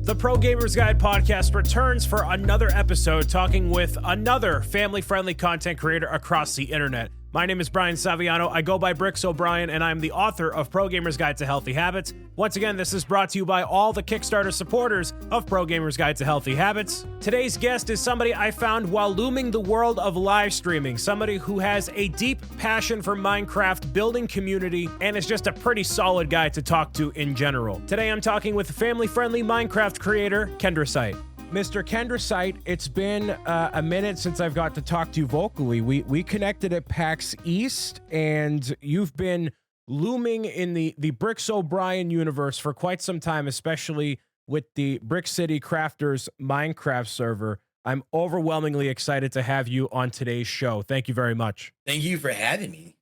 The Pro Gamers Guide podcast returns for another episode, talking with another family-friendly content creator across the internet. My name is Brian Saviano. I go by BricksOBrian, and I'm the author of Pro Gamers Guide to Healthy Habits. Once again, this is brought to you by all the Kickstarter supporters of Pro Gamers Guide to Healthy Habits. Today's guest is somebody I found while looming the world of live streaming, somebody who has a deep passion for Minecraft, building community, and is just a pretty solid guy to talk to in general. Today I'm talking with family-friendly Minecraft creator, Kendrisite. Mr. Kendrisite, it's been a minute since I've got to talk to you vocally. We connected at PAX East, and you've been looming in the BricksOBrian universe for quite some time, especially with the Brick City Crafters Minecraft server. I'm overwhelmingly excited to have you on today's show. Thank you very much. Thank you for having me.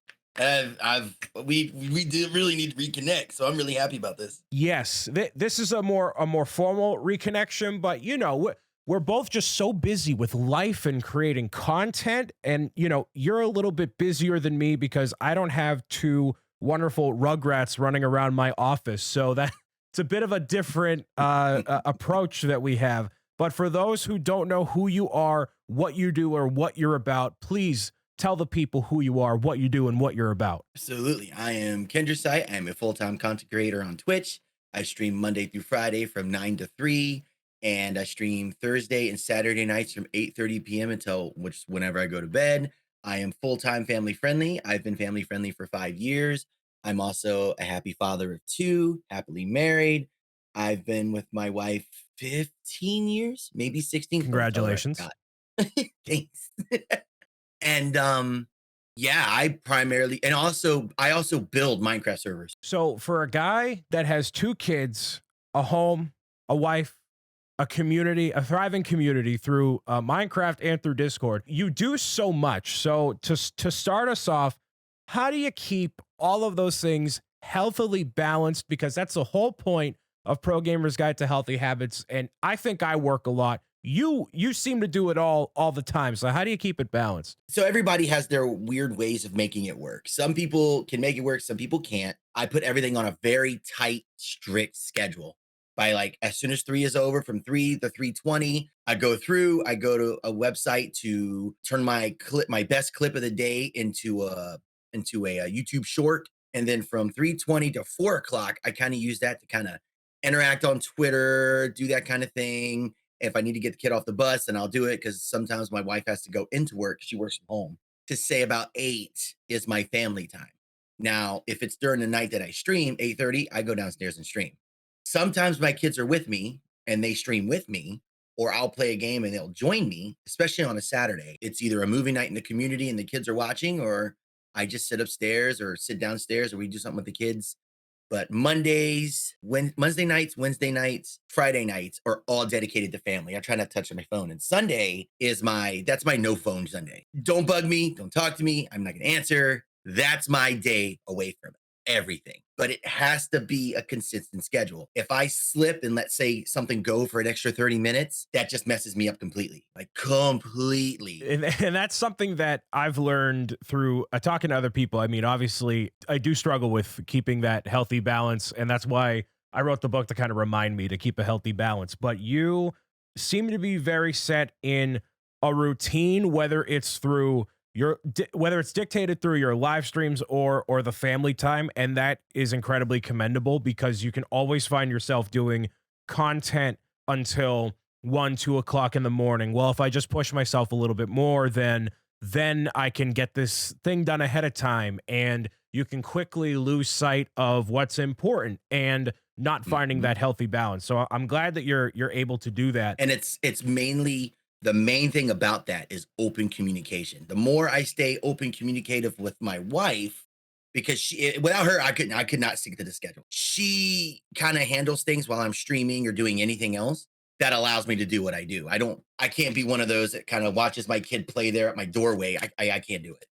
We did really need to reconnect, so I'm really happy about this. Yes, this is a more formal reconnection, but you know, we're both just so busy with life and creating content, and you know, you're a little bit busier than me because I don't have two wonderful rugrats running around my office, so that's a bit of a different approach that we have. But for those who don't know who you are, what you do, or what you're about, please tell the people who you are, what you do, and what you're about. Absolutely. I am Kendrisite. I'm a full-time content creator on Twitch. I stream Monday through Friday from 9 to 3, and I stream Thursday and Saturday nights from 8:30 p.m. until whenever I go to bed. I am full-time family-friendly. I've been family-friendly for 5 years. I'm also a happy father of 2, happily married. I've been with my wife 15 years, maybe 16. Congratulations. Thanks. And yeah, I also build Minecraft servers. So for a guy that has 2 kids, a home, a wife, a community, a thriving community through Minecraft and through Discord, you do so much. So to start us off, how do you keep all of those things healthily balanced? Because that's the whole point of Pro Gamers Guide to Healthy Habits. And I think I work a lot. You seem to do it all the time. So how do you keep it balanced? So everybody has their weird ways of making it work. Some people can make it work. Some people can't. I put everything on a very tight, strict schedule. By like, as soon as 3 is over, from 3 to 3:20, I go to a website to turn my best clip of the day into a YouTube short. And then from 3:20 to 4 o'clock, I kind of use that to kind of interact on Twitter, do that kind of thing. If I need to get the kid off the bus, then I'll do it, because sometimes my wife has to go into work. She works from home. To say about 8 is my family time. Now, if it's during the night that I stream, 8:30, I go downstairs and stream. Sometimes my kids are with me and they stream with me, or I'll play a game and they'll join me, especially on a Saturday. It's either a movie night in the community and the kids are watching, or I just sit upstairs or sit downstairs, or we do something with the kids. But Mondays, Wednesday nights, Friday nights are all dedicated to family. I try not to touch my phone. And Sunday is that's my no phone Sunday. Don't bug me. Don't talk to me. I'm not going to answer. That's my day away from everything. But it has to be a consistent schedule. If I slip and let's say something go for an extra 30 minutes, that just messes me up completely. Like completely. And that's something that I've learned through talking to other people. I mean, obviously, I do struggle with keeping that healthy balance. And that's why I wrote the book, to kind of remind me to keep a healthy balance. But you seem to be very set in a routine, whether it's dictated through your live streams or the family time. And that is incredibly commendable, because you can always find yourself doing content until 1-2 o'clock in the morning. Well, if I just push myself a little bit more, then I can get this thing done ahead of time. And you can quickly lose sight of what's important and not finding that healthy balance. So I'm glad that you're able to do that. And it's mainly, the main thing about that is open communication. The more I stay open communicative with my wife, because without her, I could not stick to the schedule. She kind of handles things while I'm streaming or doing anything else. That allows me to do what I do. I can't be one of those that kind of watches my kid play there at my doorway. I can't do it.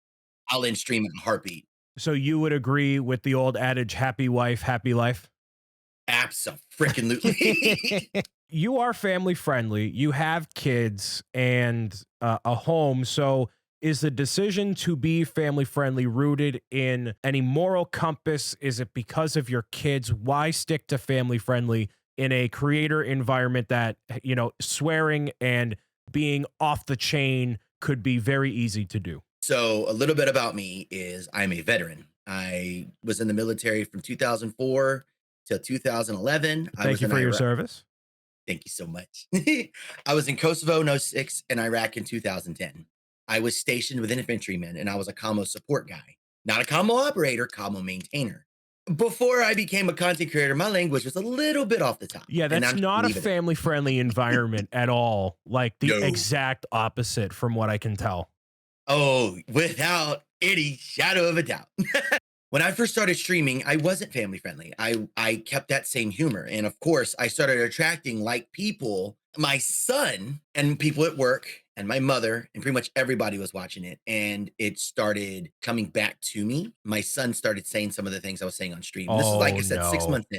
I'll end stream in a heartbeat. So you would agree with the old adage, happy wife, happy life? Abso-freaking-lutely. You are family friendly. You have kids and a home. So is the decision to be family friendly rooted in any moral compass? Is it because of your kids? Why stick to family friendly in a creator environment that, you know, swearing and being off the chain could be very easy to do. So a little bit about me is I'm a veteran. I was in the military from 2004 till 2011. I Thank was you in for your Iraq. service. Thank you so much. I was in Kosovo in '06 and Iraq in 2010. I was stationed with infantrymen and I was a commo support guy, not a commo operator, commo maintainer. Before I became a content creator, my language was a little bit off the top, Yeah, and that's I'm just not a leaving it. family friendly environment at all. Like the No. exact opposite from what I can tell. Oh, without any shadow of a doubt. When I first started streaming, I wasn't family friendly. I kept that same humor. And of course, I started attracting like people, my son and people at work and my mother, and pretty much everybody was watching it. And it started coming back to me. My son started saying some of the things I was saying on stream. This is like Oh I said, 6 months no.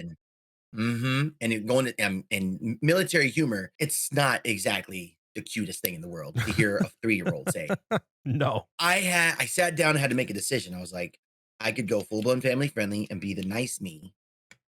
in. And it going to and military humor, it's not exactly the cutest thing in the world to hear a 3-year-old say. No. I sat down and had to make a decision. I was like, I could go full blown family friendly and be the nice me,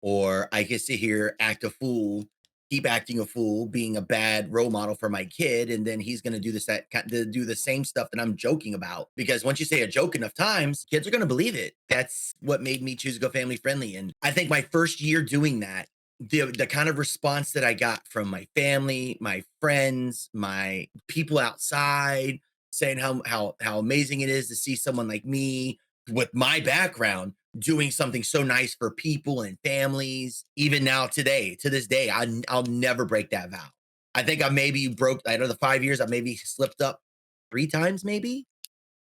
or I could sit here, act a fool, keep acting a fool, being a bad role model for my kid, and then he's gonna do do the same stuff that I'm joking about. Because once you say a joke enough times, kids are gonna believe it. That's what made me choose to go family friendly. And I think my first year doing that, the kind of response that I got from my family, my friends, my people outside saying how amazing it is to see someone like me with my background doing something so nice for people and families. Even now, today, to this day, I'll never break that vow. I think I maybe broke, out of the 5 years, I maybe slipped up 3 times, maybe.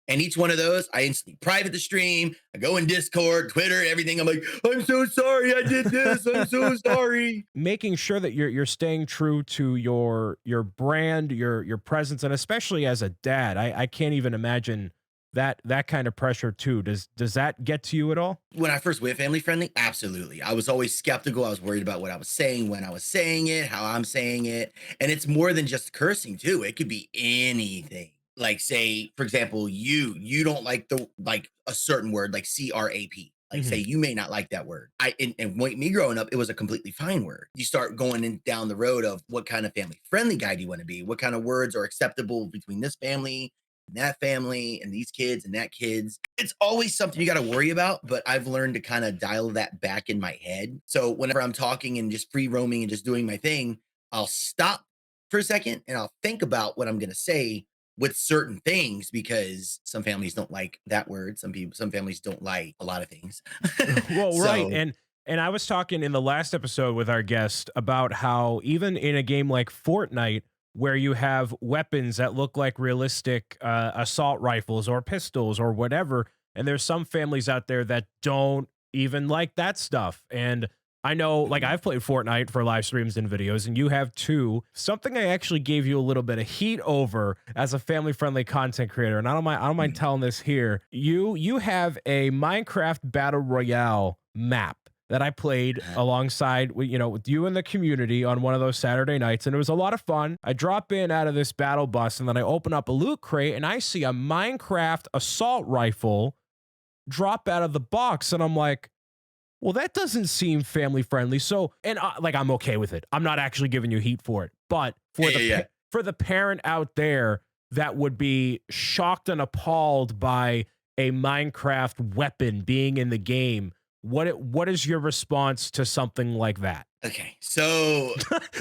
And each one of those, I instantly private the stream. I go in Discord, Twitter, everything. I'm like, I'm so sorry I did this. I'm so sorry. Making sure that you're staying true to your brand, your presence, and especially as a dad, I can't even imagine that kind of pressure too. Does that get to you at all? When I first went family friendly, absolutely. I was always skeptical. I was worried about what I was saying, when I was saying it, how I'm saying it. And it's more than just cursing too. It could be anything. Like say, for example, you don't like like a certain word like CRAP. Like say Mhm. you may not like that word. And when me growing up, it was a completely fine word. You start going down the road of what kind of family friendly guy do you want to be? What kind of words are acceptable between this family and that family and these kids and that kids? It's always something you got to worry about, but I've learned to kind of dial that back in my head. So whenever I'm talking and just free roaming and just doing my thing, I'll stop for a second and I'll think about what I'm going to say with certain things, because some families don't like that word. Some families don't like a lot of things. Well, right. So And I was talking in the last episode with our guest about how even in a game like Fortnite, where you have weapons that look like realistic assault rifles or pistols or whatever, and there's some families out there that don't even like that stuff. And I know, like, mhm. I've played Fortnite for live streams and videos, and you have too. Something I actually gave you a little bit of heat over as a family-friendly content creator, and I don't mind telling this here. You have a Minecraft Battle Royale map that I played alongside with, you know, with you and the community on one of those Saturday nights, and it was a lot of fun. I drop in out of this battle bus, and then I open up a loot crate, and I see a Minecraft assault rifle drop out of the box, and I'm like, well, that doesn't seem family friendly. So, and like, I'm okay with it. I'm not actually giving you heat for it, but Yeah, yeah, yeah. for the parent out there that would be shocked and appalled by a Minecraft weapon being in the game, what is your response to something like that? Okay. So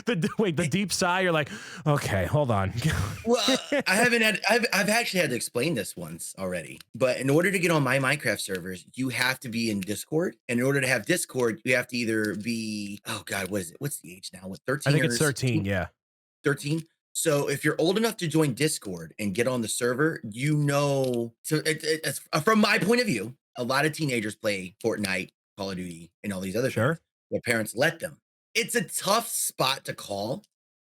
The deep sigh. You're like, okay, hold on. well, I've actually had to explain this once already. But in order to get on my Minecraft servers, you have to be in Discord. And in order to have Discord, you have to either be, oh God, what is it? What's the age now? What, I 13 think or it's 13. 16? Yeah, 13. So if you're old enough to join Discord and get on the server, you know, so it's from my point of view, a lot of teenagers play Fortnite, Call of Duty, and all these other things. sure. Their parents let them. It's a tough spot to call,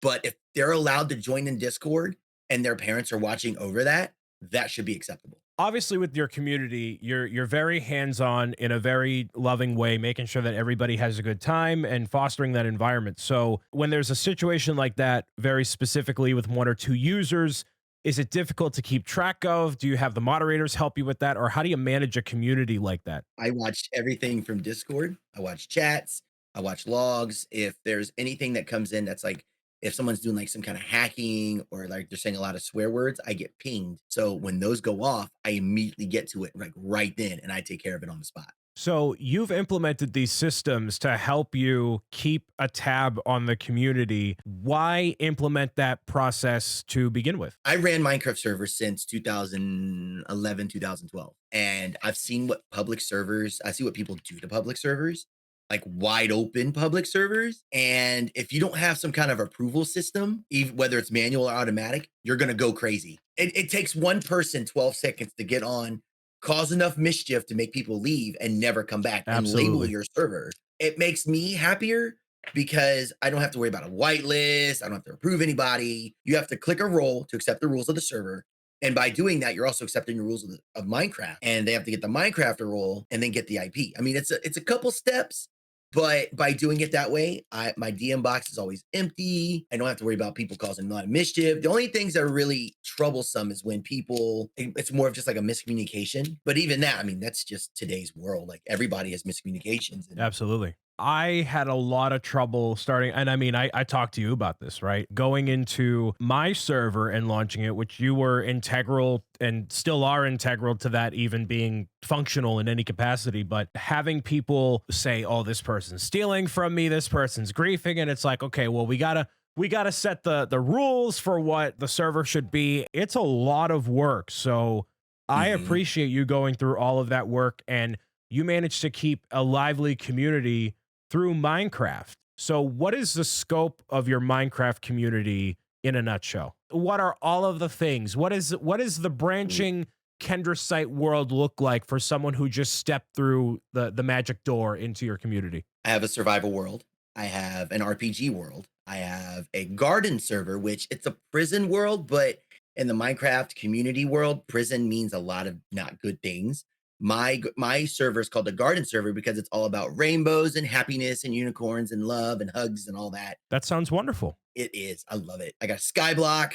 but if they're allowed to join in Discord and their parents are watching over that, that should be acceptable. Obviously with your community, you're very hands-on in a very loving way, making sure that everybody has a good time and fostering that environment. So when there's a situation like that, very specifically with one or two users, is it difficult to keep track of? Do you have the moderators help you with that, or how do you manage a community like that? I watch everything from Discord. I watch chats. I watch logs. If there's anything that comes in that's like, if someone's doing like some kind of hacking or like they're saying a lot of swear words, I get pinged. So when those go off, I immediately get to it like right then and I take care of it on the spot. So you've implemented these systems to help you keep a tab on the community. Why implement that process to begin with? I ran Minecraft servers since 2011, 2012, and I've seen what public servers, I see what people do to public servers, like wide open public servers. And if you don't have some kind of approval system, even whether it's manual or automatic, you're going to go crazy. It takes one person 12 seconds to get on, cause enough mischief to make people leave and never come back and label Absolutely. your server. It makes me happier because I don't have to worry about a whitelist. I don't have to approve anybody. You have to click a role to accept the rules of the server. And by doing that, you're also accepting the rules of Minecraft. And they have to get the Minecrafter role and then get the IP. I mean, it's a couple steps, but by doing it that way, my DM box is always empty. I don't have to worry about people causing a lot of mischief. The only things that are really troublesome is when people, it's more of just like a miscommunication. But even that, I mean, that's just today's world. Like everybody has miscommunications. And Absolutely. I had a lot of trouble starting, and I mean, I talked to you about this, right? Going into my server and launching it, which you were integral and still are integral to that, even being functional in any capacity. But having people say, "Oh, this person's stealing from me, this person's griefing," and it's like, okay, well, we gotta set the rules for what the server should be. It's a lot of work, so I Mhm. appreciate you going through all of that work, and you managed to keep a lively community through Minecraft. So, what is the scope of your Minecraft community in a nutshell? What are all of the things? What is the branching Kendrisite world look like for someone who just stepped through the magic door into your community? I have a survival world. I have an RPG world. I have a garden server, which it's a prison world, but in the Minecraft community world, prison means a lot of not good things. My server is called the garden server because it's all about rainbows and happiness and unicorns and love and hugs and all that. That sounds wonderful. It is. I love it. I got a skyblock.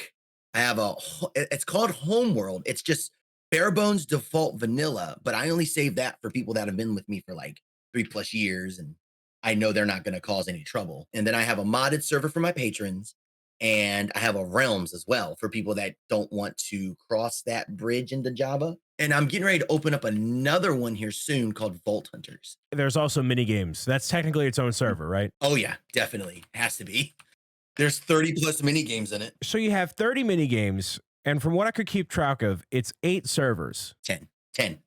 I have it's called Homeworld. It's just bare bones default vanilla, but I only save that for people that have been with me for like 3+ years and I know they're not going to cause any trouble. And then I have a modded server for my patrons and I have a realms as well for people that don't want to cross that bridge into Java. And I'm getting ready to open up another one here soon called Vault Hunters. There's also mini games. That's technically its own server, right? Oh yeah, definitely. Has to be. There's 30 plus mini games in it. So you have 30 mini games, and from what I could keep track of, it's 8 servers. 10, 10,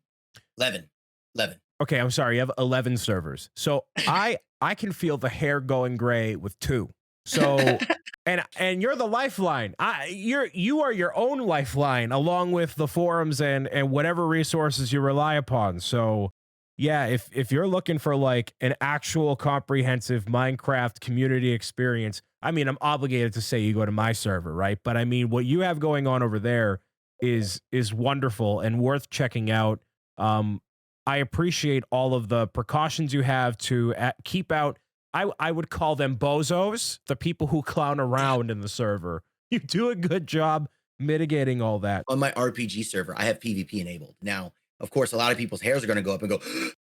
11, 11. Okay, I'm sorry, you have 11 servers. So I can feel the hair going gray with 2. So and you're the lifeline. You are your own lifeline along with the forums and whatever resources you rely upon. So yeah, if you're looking for like an actual comprehensive Minecraft community experience, I mean, I'm obligated to say you go to my server, right? But I mean, what you have going on over there is wonderful and worth checking out. I appreciate all of the precautions you have to keep out. I would call them bozos, the people who clown around in the server. You do a good job mitigating all that. On my RPG server, I have PvP enabled. Now, of course, a lot of people's hairs are going to go up and go,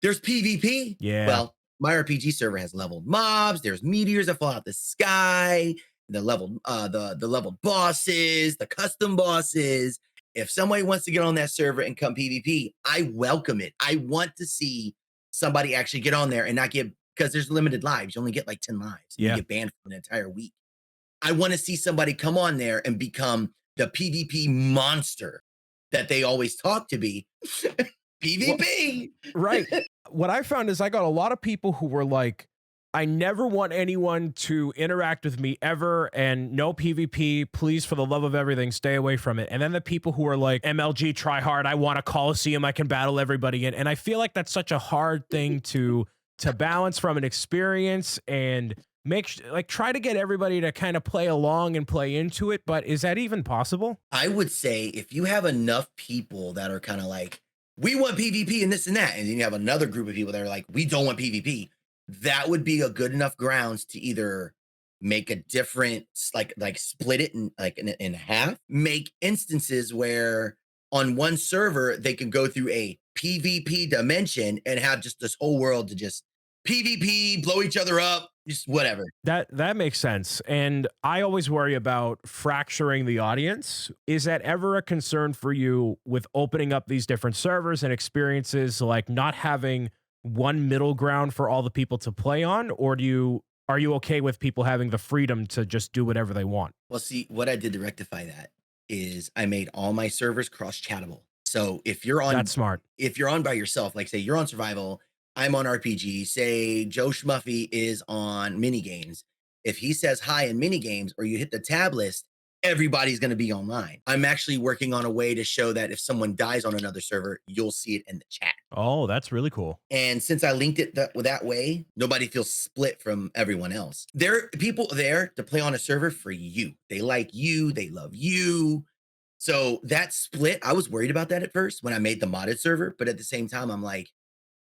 there's PvP. Yeah. Well, my RPG server has leveled mobs. There's meteors that fall out the sky, the leveled bosses, the custom bosses. If somebody wants to get on that server and come PvP, I welcome it. I want to see somebody actually get on there and not get, because there's limited lives. You only get like 10 lives. Yeah. You get banned for an entire week. I want to see somebody come on there and become the PvP monster that they always talk to be. PvP. Right. What I found is I got a lot of people who were like, I never want anyone to interact with me ever, and no PvP, please, for the love of everything, stay away from it. And then the people who are like, MLG, try hard, I want a Coliseum, I can battle everybody in. And I feel like that's such a hard thing to balance from an experience and try to get everybody to kind of play along and play into it. But is that even possible? I would say if you have enough people that are kind of like, we want PvP and this and that, and then you have another group of people that are like, we don't want PvP, that would be a good enough grounds to either make a different, like split it in half, make instances where on one server they can go through a PvP dimension and have just this whole world to just PvP, blow each other up, just whatever. That makes sense. And I always worry about fracturing the audience. Is that ever a concern for you with opening up these different servers and experiences, like not having one middle ground for all the people to play on? Or are you okay with people having the freedom to just do whatever they want? Well, see, what I did to rectify that is I made all my servers cross-chattable. So That's smart. if you're on by yourself, like say you're on survival, I'm on RPG, say Joe Schmuffy is on mini games. If he says hi in mini games or you hit the tab list, everybody's going to be online. I'm actually working on a way to show that if someone dies on another server, you'll see it in the chat. Oh, that's really cool. And since I linked it that way, nobody feels split from everyone else. There are people there to play on a server for you. They like you, they love you. So that split, I was worried about that at first when I made the modded server, but at the same time, I'm like,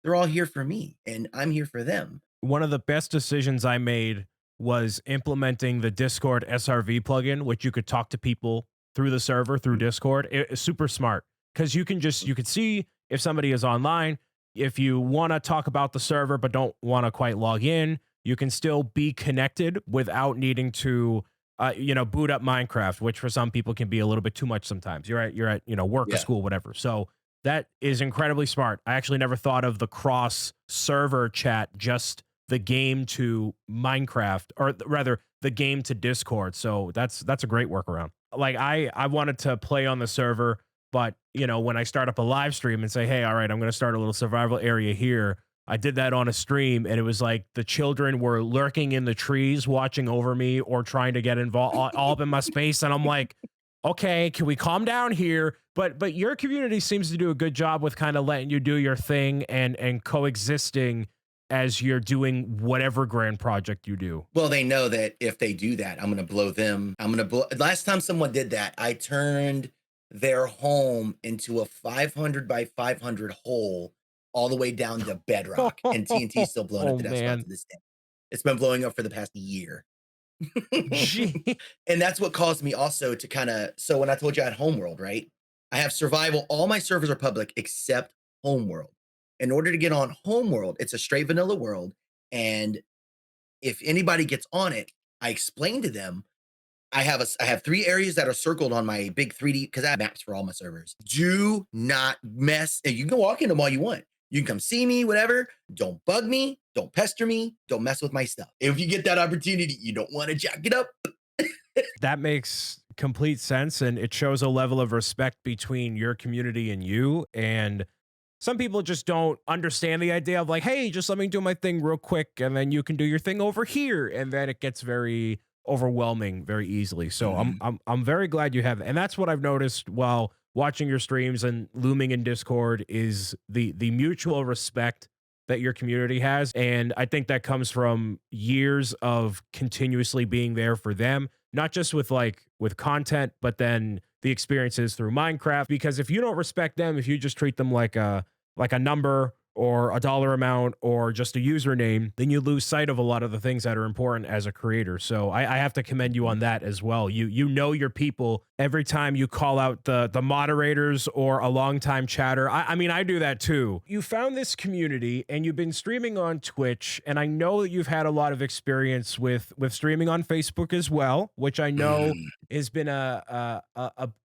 they're all here for me and I'm here for them. One of the best decisions I made was implementing the Discord SRV plugin, which you could talk to people through the server through Discord. It's super smart because you could see if somebody is online. If you want to talk about the server but don't want to quite log in, you can still be connected without needing to boot up Minecraft, which for some people can be a little bit too much sometimes. You're at work or Yeah. school, whatever. So that is incredibly smart. I actually never thought of the cross server chat, just the game to Minecraft, or rather the game to Discord. So that's a great workaround. Like I wanted to play on the server, but when I start up a live stream and say, hey, all right, I'm going to start a little survival area here. I did that on a stream, and it was like the children were lurking in the trees, watching over me or trying to get involved all up in my space. And I'm like, okay, can we calm down here? But your community seems to do a good job with kind of letting you do your thing and coexisting as you're doing whatever grand project you do. Well, they know that if they do that, I'm going to blow them. Last time someone did that, I turned their home into a 500 by 500 hole all the way down to bedrock, and TNT's still blowing up to that spot to this day. It's been blowing up for the past year. Gee. And that's what caused me also to so when I told you I had Homeworld, right? I have survival. All my servers are public except Homeworld. In order to get on Homeworld, it's a straight vanilla world. And if anybody gets on it, I explain to them, I have 3 areas that are circled on my big 3D, because I have maps for all my servers. Do not mess. And you can walk in them all you want. You can come see me, whatever. Don't bug me. Don't pester me. Don't mess with my stuff. If you get that opportunity, you don't want to jack it up. That makes complete sense. And it shows a level of respect between your community and you. And some people just don't understand the idea of like, hey, just let me do my thing real quick, and then you can do your thing over here. And then it gets very overwhelming very easily. So I'm very glad you have that. And that's what I've noticed while watching your streams and looming in Discord is the mutual respect that your community has. And I think that comes from years of continuously being there for them, not just with content, but then the experiences through Minecraft. Because if you don't respect them, if you just treat them like a number or a dollar amount or just a username, then you lose sight of a lot of the things that are important as a creator. So I have to commend you on that as well. You know your people every time you call out the moderators or a longtime chatter. I mean, I do that too. You found this community and you've been streaming on Twitch, and I know that you've had a lot of experience with streaming on Facebook as well, which I know has been a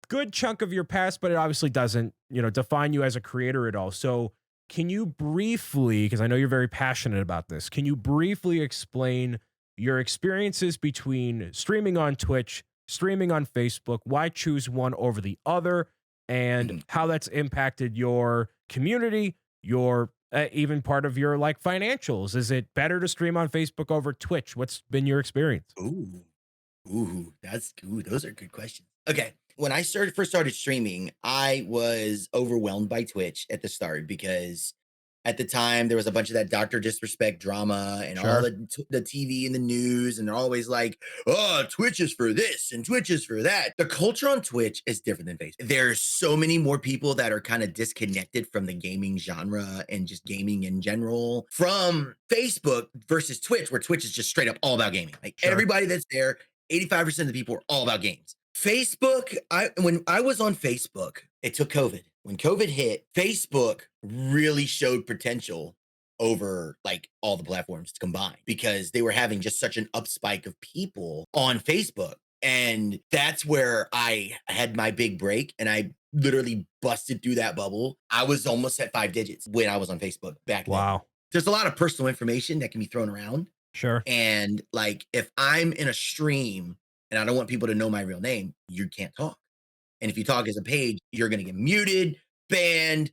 good chunk of your past, but it obviously doesn't, define you as a creator at all. So can you briefly, because I know you're very passionate about this, can you briefly explain your experiences between streaming on Twitch, streaming on Facebook, why choose one over the other, and how that's impacted your community, your even part of your financials? Is it better to stream on Facebook over Twitch? What's been your experience? Those are good questions. Okay. When I first started streaming, I was overwhelmed by Twitch at the start because at the time there was a bunch of that Dr. Disrespect drama and all the TV and the news, and they're always like, oh, Twitch is for this and Twitch is for that. The culture on Twitch is different than Facebook. There's so many more people that are kind of disconnected from the gaming genre and just gaming in general from Facebook versus Twitch, where Twitch is just straight up all about gaming. Everybody that's there, 85% of the people are all about games. Facebook, when I was on Facebook, it took COVID. When COVID hit, Facebook really showed potential over like all the platforms combined because they were having just such an upspike of people on Facebook. And that's where I had my big break and I literally busted through that bubble. I was almost at 5 digits when I was on Facebook back then. Wow. There's a lot of personal information that can be thrown around. Sure. And like if I'm in a stream and I don't want people to know my real name, you can't talk. And if you talk as a page, you're going to get muted, banned,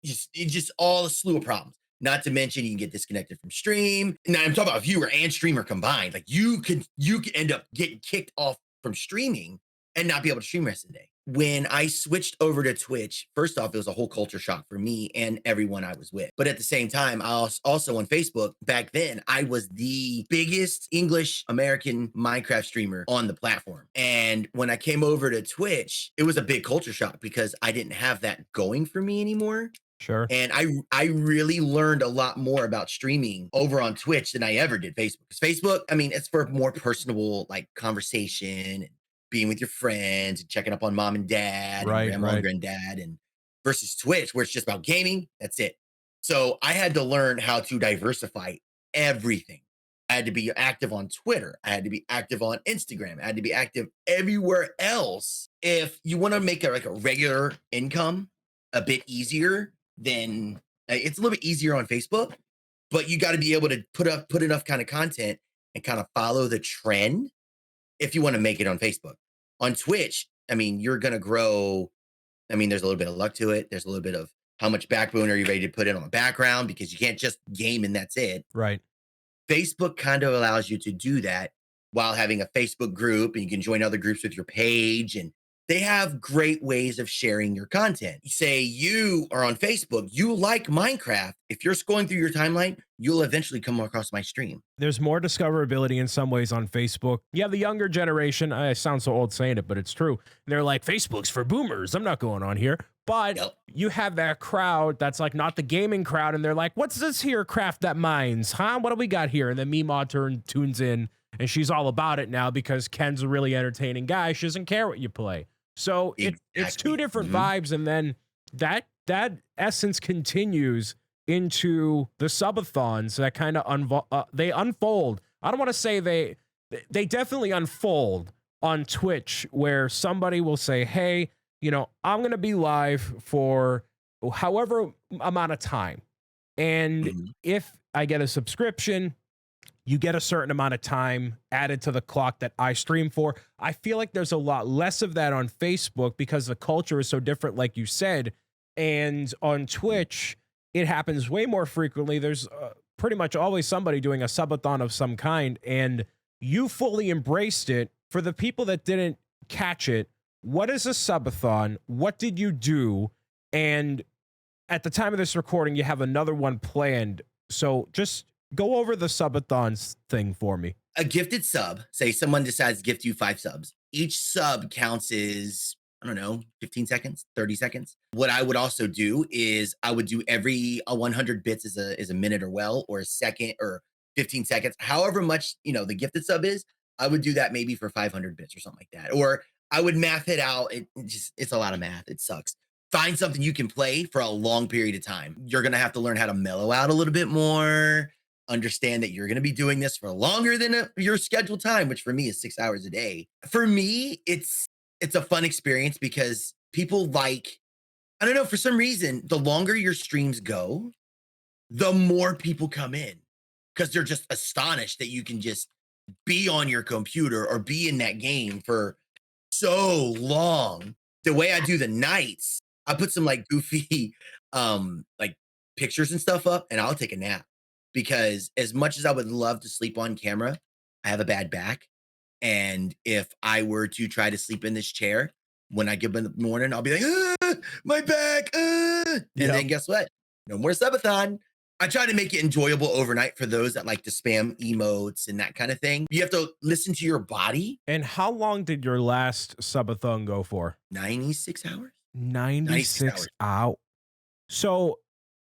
just all a slew of problems. Not to mention you can get disconnected from stream. Now I'm talking about viewer and streamer combined. Like you could end up getting kicked off from streaming and not be able to stream the rest of the day. When I switched over to Twitch, first off, it was a whole culture shock for me and everyone I was with. But at the same time, I was also on Facebook. Back then, I was the biggest English American Minecraft streamer on the platform. And when I came over to Twitch, it was a big culture shock because I didn't have that going for me anymore. Sure. And I really learned a lot more about streaming over on Twitch than I ever did Facebook. Because Facebook, I mean, it's for more personable like conversation and being with your friends and checking up on mom and dad and grandma and granddad, and versus Twitch, where it's just about gaming. That's it. So I had to learn how to diversify everything. I had to be active on Twitter. I had to be active on Instagram. I had to be active everywhere else. If you want to make a regular income a bit easier, then it's a little bit easier on Facebook, but you got to be able to put enough kind of content and kind of follow the trend if you want to make it on Facebook. On Twitch, I mean, you're going to grow. I mean, there's a little bit of luck to it. There's a little bit of how much backbone are you ready to put in on the background, because you can't just game and that's it. Right. Facebook kind of allows you to do that while having a Facebook group, and you can join other groups with your page, and they have great ways of sharing your content. Say you are on Facebook, you like Minecraft. If you're scrolling through your timeline, you'll eventually come across my stream. There's more discoverability in some ways on Facebook. Yeah, the younger generation, I sound so old saying it, but it's true. They're like, Facebook's for boomers. I'm not going on here. But you have that crowd that's like not the gaming crowd, and they're like, what's this here craft that mines? Huh? What do we got here? And then Mima tunes in, and she's all about it now because Ken's a really entertaining guy. She doesn't care what you play. So it's two different vibes, and then that essence continues into the subathons that kind of they unfold. I don't want to say they definitely unfold on Twitch, where somebody will say, hey, you know, I'm going to be live for however amount of time, and if I get a subscription, you get a certain amount of time added to the clock that I stream for. I feel like there's a lot less of that on Facebook because the culture is so different, like you said. And on Twitch, it happens way more frequently. There's pretty much always somebody doing a subathon of some kind, and you fully embraced it. For the people that didn't catch it, what is a subathon? What did you do? And at the time of this recording, you have another one planned. So just go over the subathons thing for me. A gifted sub, say someone decides to gift you 5 subs. Each sub counts as, I don't know, 15 seconds, 30 seconds. What I would also do is I would do every 100 bits is a minute or a second or 15 seconds, however much, you know, the gifted sub is. I would do that maybe for 500 bits or something like that. Or I would math it out. It's a lot of math. It sucks. Find something you can play for a long period of time. You're going to have to learn how to mellow out a little bit more. Understand that you're going to be doing this for longer than your scheduled time, which for me is 6 hours a day. For me, it's a fun experience because people like, I don't know, for some reason, the longer your streams go, the more people come in because they're just astonished that you can just be on your computer or be in that game for so long. The way I do the nights, I put some like goofy like pictures and stuff up, and I'll take a nap. Because as much as I would love to sleep on camera, I have a bad back. And if I were to try to sleep in this chair, when I get up in the morning, I'll be like, my back. And then guess what? No more subathon. I try to make it enjoyable overnight for those that like to spam emotes and that kind of thing. You have to listen to your body. And how long did your last subathon go for? 96 hours. 96 hours. So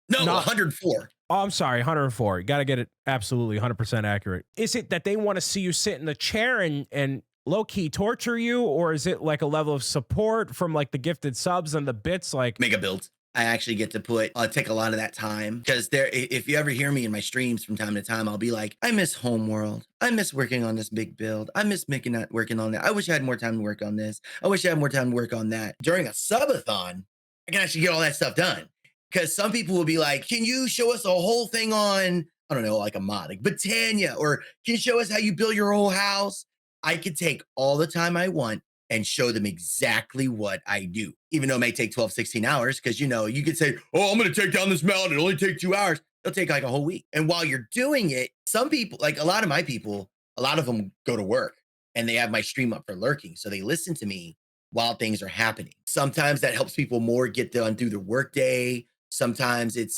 no, 104. Oh, I'm sorry, 104. You got to get it absolutely 100% accurate. Is it that they want to see you sit in the chair and low-key torture you, or is it like a level of support from like the gifted subs and the bits? Like mega builds. I actually get to take a lot of that time because if you ever hear me in my streams from time to time, I'll be like, I miss Homeworld. I miss working on this big build. I miss working on that. I wish I had more time to work on this. I wish I had more time to work on that. During a subathon, I can actually get all that stuff done. Because some people will be like, can you show us a whole thing on, I don't know, like a mod, like Britannia, or can you show us how you build your whole house? I could take all the time I want and show them exactly what I do, even though it may take 12, 16 hours. Because, you could say, oh, I'm going to take down this mountain. It'll only take 2 hours. It'll take like a whole week. And while you're doing it, some people, like a lot of my people, a lot of them go to work and they have my stream up for lurking. So they listen to me while things are happening. Sometimes that helps people more get done through the workday. Sometimes it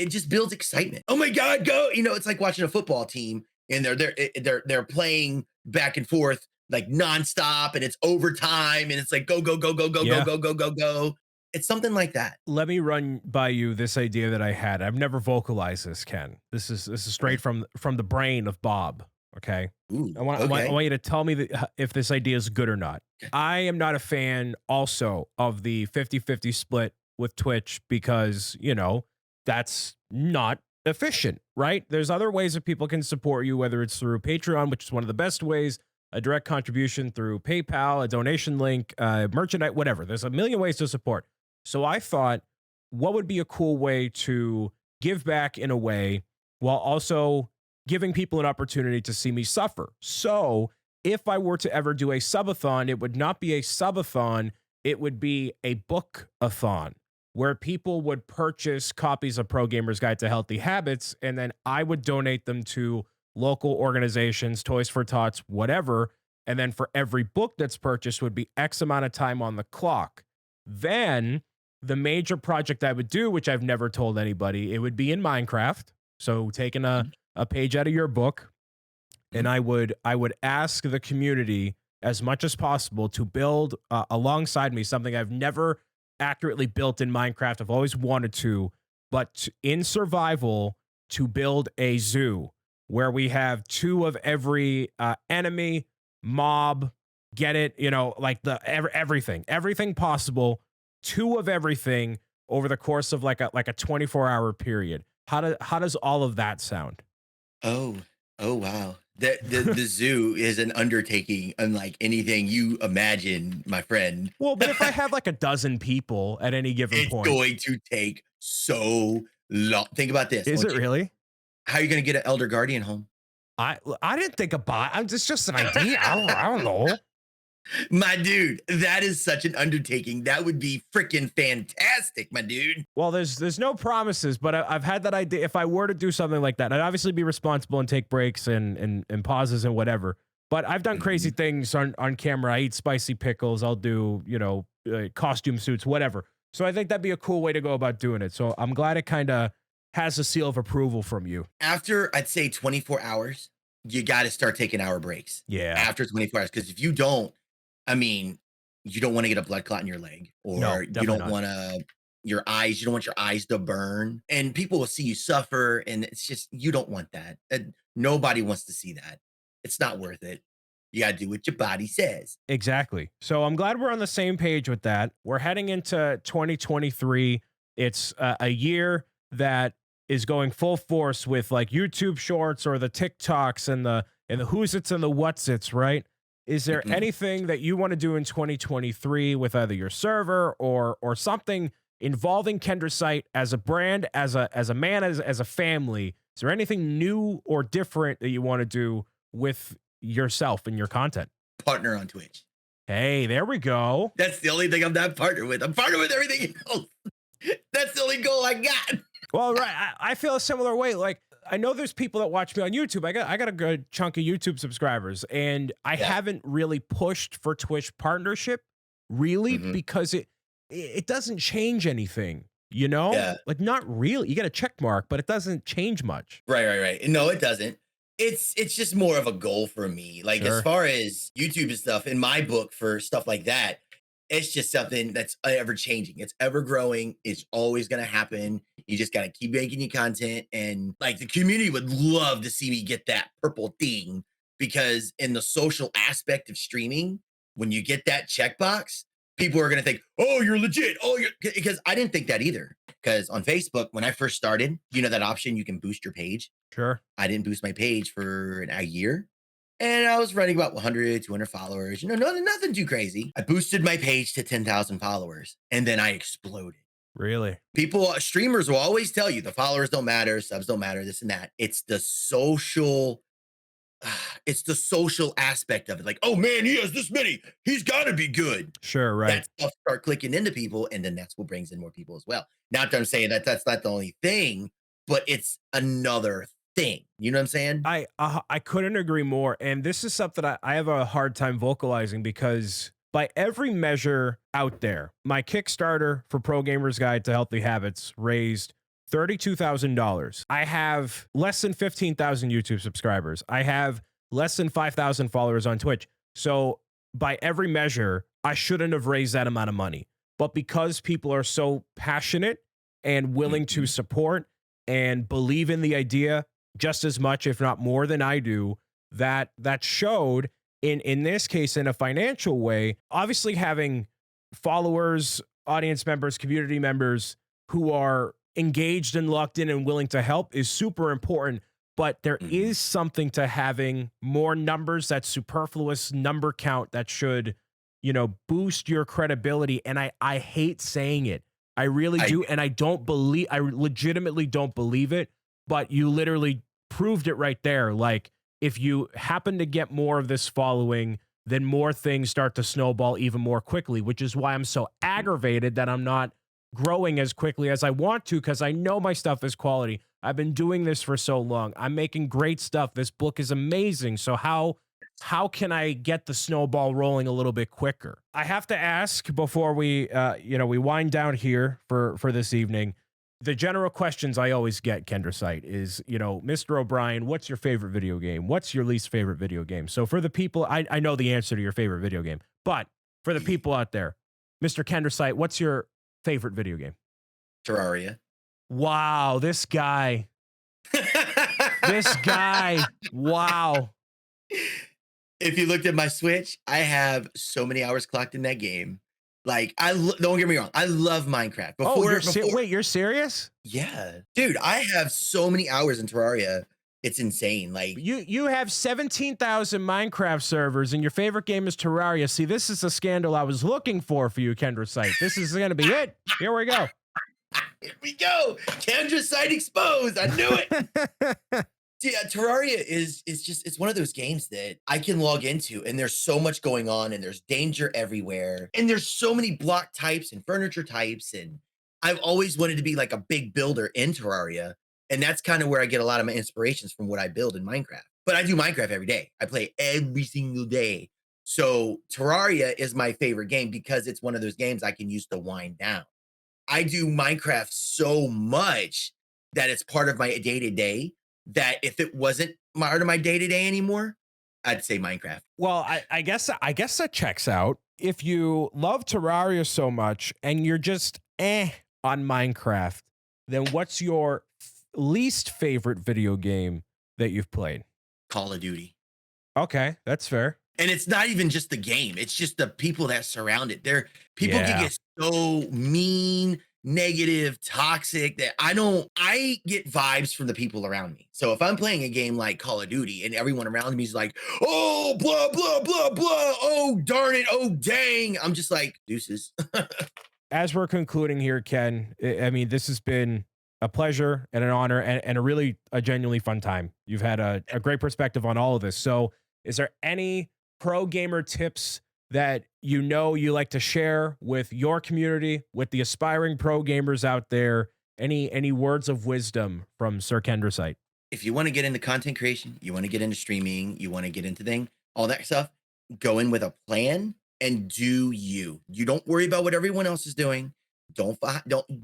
just builds excitement. Oh my God, go! It's like watching a football team and they're playing back and forth like nonstop, and it's overtime, and it's like go go go go go Yeah. go go go go go. It's something like that. Let me run by you this idea that I had. I've never vocalized this, Ken. This is straight from the brain of Bob. Okay. Ooh, I want you to tell me if this idea is good or not. I am not a fan also of the 50-50 split with Twitch because, that's not efficient, right? There's other ways that people can support you, whether it's through Patreon, which is one of the best ways, a direct contribution through PayPal, a donation link, merchandise, whatever. There's a million ways to support. So I thought, what would be a cool way to give back in a way while also giving people an opportunity to see me suffer? So if I were to ever do a subathon, it would not be a subathon, it would be a book-a-thon, where people would purchase copies of Pro Gamer's Guide to Healthy Habits, and then I would donate them to local organizations, Toys for Tots, whatever. And then for every book that's purchased would be X amount of time on the clock. Then the major project I would do, which I've never told anybody, it would be in Minecraft. So taking a page out of your book, and I would ask the community as much as possible to build alongside me something I've never accurately built in Minecraft. I've always wanted to, but in survival, to build a zoo where we have 2 of every enemy, mob, get it, like everything possible, 2 of everything over the course of like a 24-hour period. How does all of that sound? Oh wow. The zoo is an undertaking unlike anything you imagine, my friend. Well, but if I have like a dozen people at any given It's point, going to take so long. Think about this. is it really? How are you going to get an elder guardian home? I didn't think about it. It's just an idea. I don't know. My dude, that is such an undertaking. That would be freaking fantastic, my dude. Well, there's no promises, but I've had that idea. If I were to do something like that, I'd obviously be responsible and take breaks and pauses and whatever. But I've done crazy things on camera. I eat spicy pickles. I'll do, costume suits, whatever. So I think that'd be a cool way to go about doing it. So I'm glad it kind of has a seal of approval from you. After, I'd say 24 hours, you got to start taking hour breaks. Yeah. After 24 hours. Because if you don't, you don't want to get a blood clot in your leg, or you don't want you don't want your eyes to burn, and people will see you suffer. And it's just, you don't want that. Nobody wants to see that. It's not worth it. You got to do what your body says. Exactly. So I'm glad we're on the same page with that. We're heading into 2023. It's a year that is going full force with like YouTube shorts or the TikToks and the who's it's and the what's it's, right? Is there anything that you want to do in 2023 with either your server or something involving Kendrisite as a brand, as a man, as a family? Is there anything new or different that you want to do with yourself and your content? Partner on Twitch. Hey, there we go. That's the only thing I'm not partnered with. I'm partnered with everything else. That's the only goal I got. Well, right. I feel a similar way. Like, I know there's people that watch me on YouTube. I got a good chunk of YouTube subscribers, and I haven't really pushed for Twitch partnership, really, because it doesn't change anything, Yeah. Like, not really. You get a check mark, but it doesn't change much. Right. No, it doesn't. It's just more of a goal for me. Like, Sure. As far as YouTube and stuff, in my book for stuff like that, it's just something that's ever changing. It's ever growing. It's always going to happen. You just got to keep making your content. And like, the community would love to see me get that purple thing, because in the social aspect of streaming, when you get that checkbox, people are going to think, oh, you're legit. Oh, you're because I didn't think that either. Because on Facebook, when I first started, you know that option you can boost your page. Sure. I didn't boost my page for a year. And I was running about 100, 200 followers, nothing too crazy. I boosted my page to 10,000 followers and then I exploded. Really? Streamers will always tell you the followers don't matter, subs don't matter, this and that. It's the social aspect of it. Like, oh man, he has this many. He's got to be good. Sure, right. That stuff start clicking into people, and then that's what brings in more people as well. Not that I'm saying that that's not the only thing, but it's another thing. You know what I'm saying? I couldn't agree more. And this is something I have a hard time vocalizing because by every measure out there, my Kickstarter for Pro Gamers Guide to Healthy Habits raised $32,000. I have less than 15,000 YouTube subscribers. I have less than 5,000 followers on Twitch. So by every measure, I shouldn't have raised that amount of money. But because people are so passionate and willing to support and believe in the idea just as much, if not more than I do, that showed in this case in a financial way. Obviously having followers, audience members, community members who are engaged and locked in and willing to help is super important, but there is something to having more numbers, that superfluous number count that should, boost your credibility. And I hate saying it. I really do. And I legitimately don't believe it, but you literally proved it right there. Like if you happen to get more of this following, then more things start to snowball even more quickly, which is why I'm so aggravated that I'm not growing as quickly as I want to, because I know my stuff is quality. I've been doing this for so long. I'm making great stuff. This book is amazing. So how can I get the snowball rolling a little bit quicker? I have to ask before we we wind down here for this evening. The general questions I always get, Kendrisite, is, Mr. O'Brien, what's your favorite video game? What's your least favorite video game? So for the people, I know the answer to your favorite video game, but for the people out there, Mr. Kendrisite, what's your favorite video game? Terraria. Wow, this guy. Wow. If you looked at my Switch, I have so many hours clocked in that game. Like, don't get me wrong, I love Minecraft. Wait, you're serious? Yeah, dude, I have so many hours in Terraria. It's insane. Like you have 17,000 Minecraft servers, and your favorite game is Terraria. See, this is a scandal I was looking for you, Kendrisite. This is gonna be it. Here we go. Here we go. Kendrisite exposed. I knew it. Yeah, Terraria is it's one of those games that I can log into, and there's so much going on, and there's danger everywhere, and there's so many block types and furniture types, and I've always wanted to be like a big builder in Terraria, and that's kind of where I get a lot of my inspirations from what I build in Minecraft. But I do Minecraft every day. I play every single day. So Terraria is my favorite game because it's one of those games I can use to wind down. I do Minecraft so much that it's part of my day-to-day, that if it wasn't part of my day-to-day anymore, I'd say Minecraft. Well, I guess that checks out. If you love Terraria so much and you're just on Minecraft, then what's your least favorite video game that you've played? Call of Duty. Okay, that's fair. And it's not even just the game. It's just the people that surround it. People can get so mean, negative, toxic that I get vibes from the people around me. So if I'm playing a game like Call of Duty and everyone around me is like, oh, blah, blah, blah, blah. Oh, darn it. Oh, dang. I'm just like, deuces. As we're concluding here, Ken, I mean, this has been a pleasure and an honor and a genuinely fun time. You've had a great perspective on all of this. So is there any pro gamer tips that you like to share with your community, with the aspiring pro gamers out there? Any words of wisdom from Sir Kendrisite? If you want to get into content creation, you want to get into streaming, you want to get into all that stuff, go in with a plan and do you. You don't worry about what everyone else is doing. Don't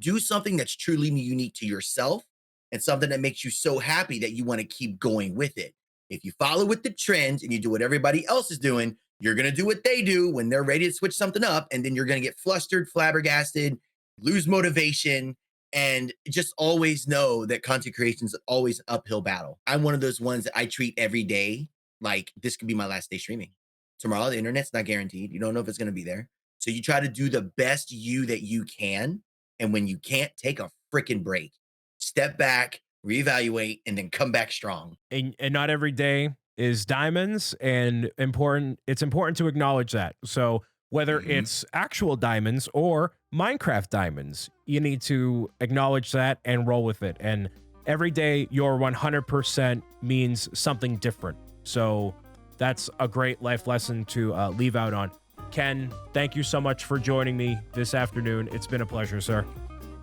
do something that's truly unique to yourself and something that makes you so happy that you want to keep going with it. If you follow with the trends and you do what everybody else is doing, you're going to do what they do when they're ready to switch something up. And then you're going to get flustered, flabbergasted, lose motivation, and just always know that content creation is always an uphill battle. I'm one of those ones that I treat every day like this could be my last day streaming. Tomorrow, the internet's not guaranteed. You don't know if it's going to be there. So you try to do the best you that you can. And when you can't, take a freaking break, step back, reevaluate, and then come back strong. And not every day is diamonds, and it's important to acknowledge that. So whether it's actual diamonds or Minecraft diamonds, you need to acknowledge that and roll with it. And every day your 100% means something different. So that's a great life lesson to leave out on. Ken, thank you so much for joining me this afternoon. It's been a pleasure, sir.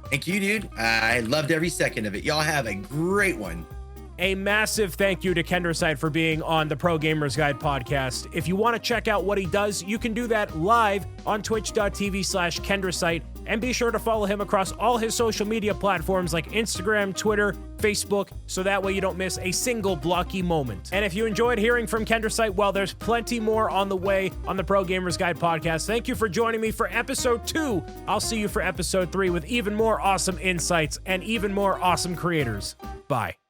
Thank you, dude. I loved every second of it. Y'all have a great one. A massive thank you to Kendrisite for being on the Pro Gamers Guide podcast. If you want to check out what he does, you can do that live on twitch.tv/Kendrisite. And be sure to follow him across all his social media platforms like Instagram, Twitter, Facebook, so that way you don't miss a single blocky moment. And if you enjoyed hearing from Kendrisite, well, there's plenty more on the way on the Pro Gamers Guide podcast. Thank you for joining me for episode 2. I'll see you for episode 3 with even more awesome insights and even more awesome creators. Bye.